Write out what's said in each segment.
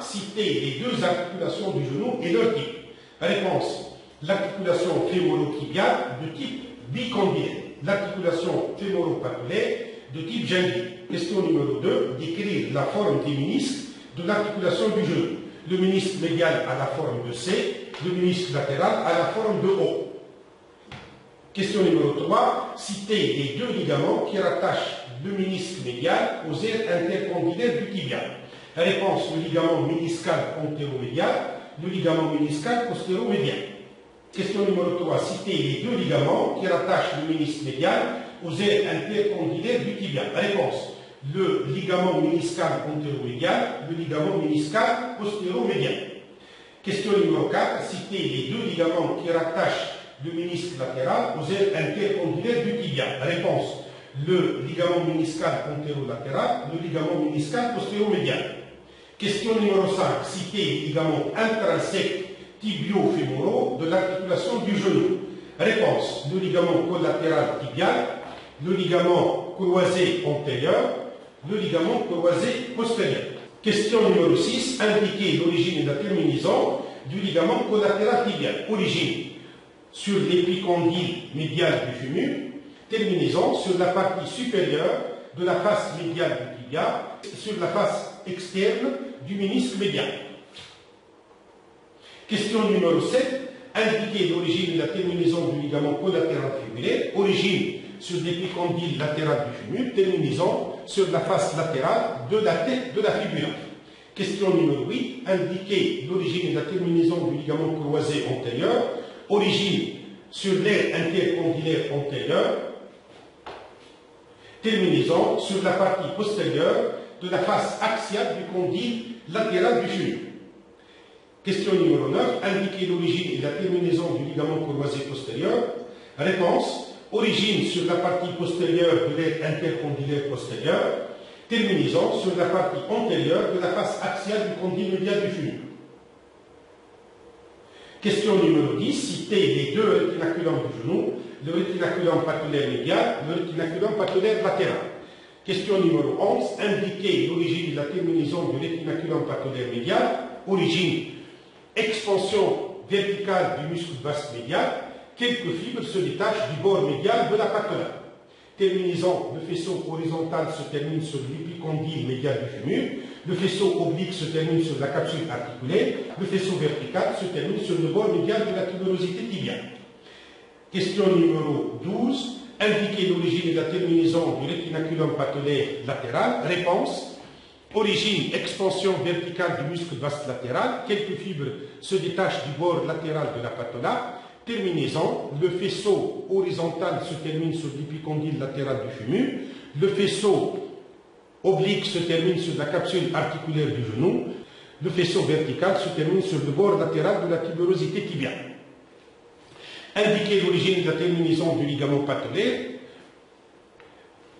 citer les deux articulations du genou et leur type. Réponse. L'articulation fémoro-tibiale de type bicondyle. L'articulation fémoro-patulaire de type gingive. Question numéro 2. Décrire la forme des ménisques de l'articulation du genou. Le ménisque médial a la forme de C, le ménisque latéral a la forme de O. Question numéro 3. Citer les deux ligaments qui rattachent le ménisque médial aux aires intercondylaires du tibia. Réponse. Le ligament méniscal antéromédial, le ligament méniscal postéromédial. Question numéro 3. Citer les deux ligaments qui rattachent le ménisque médial aux aires intercondylaires du tibia. Réponse. Le ligament méniscal antéromédial, le ligament méniscal postéromédial. Question numéro 4. Citer les deux ligaments qui rattachent le ménisque latéral aux aires intercondylaires du tibia. Réponse. Le ligament méniscal antérolatéral, le ligament méniscal postéromédial. Question numéro 5. Citer les ligaments intrinsèques tibio-fémoraux de l'articulation du genou. Réponse. Le ligament collatéral tibial, le ligament croisé antérieur, le ligament croisé postérieur. Question numéro 6. Indiquer l'origine et la terminaison du ligament collatéral tibial. Origine sur l'épicondyle médial du fémur, terminaison sur la partie supérieure de la face médiale du tibia, sur la face externe du ménisque médial. Question numéro 7. Indiquer l'origine et la terminaison du ligament collatéral fémuraire. Origine sur l'épicondyle latéral du fémur, terminaison sur la face latérale de la tête de la fibula. Question numéro 8. Indiquer l'origine et la terminaison du ligament croisé antérieur. Origine sur l'aire intercondylaire antérieure. Terminaison sur la partie postérieure de la face axiale du condyle latéral du fémur. Question numéro 9. Indiquer l'origine et la terminaison du ligament croisé postérieur. Réponse. Origine sur la partie postérieure de l'aire intercondylaire postérieure. Terminaison sur la partie antérieure de la face axiale du condyle médial du fémur. Question numéro 10. Citer les deux rétinaculums du genou, le rétinaculum patulaire médial, le rétinaculum patulaire latéral. Question numéro 11. Indiquer l'origine et la terminaison du rétinaculum patulaire médial. Origine, expansion verticale du muscle vaste médial. Quelques fibres se détachent du bord médial de la patella. Terminaison, le faisceau horizontal se termine sur l'épicondyle médial du fémur. Le faisceau oblique se termine sur la capsule articulaire. Le faisceau vertical se termine sur le bord médial de la tuberosité tibiale. Question numéro 12. Indiquer l'origine et la terminaison du rétinaculum patulaire latéral. Réponse. Origine, expansion verticale du muscle vaste latéral. Quelques fibres se détachent du bord latéral de la patella. Terminaison, le faisceau horizontal se termine sur l'épicondyle latéral du fémur. Le faisceau oblique se termine sur la capsule articulaire du genou. Le faisceau vertical se termine sur le bord latéral de la tuberosité tibiale. Indiquer l'origine et la terminaison du ligament patulaire.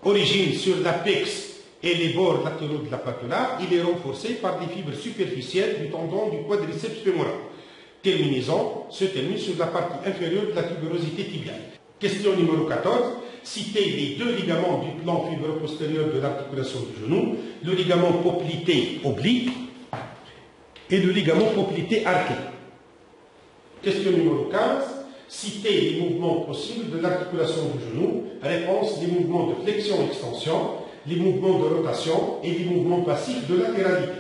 Origine sur l'apex et les bords latéraux de la patella. Il est renforcé par des fibres superficielles du tendon du quadriceps fémoral. Terminaison se termine sur la partie inférieure de la tuberosité tibiale. Question numéro 14. Citer les deux ligaments du plan fibro-postérieur de l'articulation du genou, le ligament poplité oblique et le ligament poplité arqué. Question numéro 15. Citer les mouvements possibles de l'articulation du genou. Réponse, les mouvements de flexion-extension, les mouvements de rotation et les mouvements passifs de latéralité.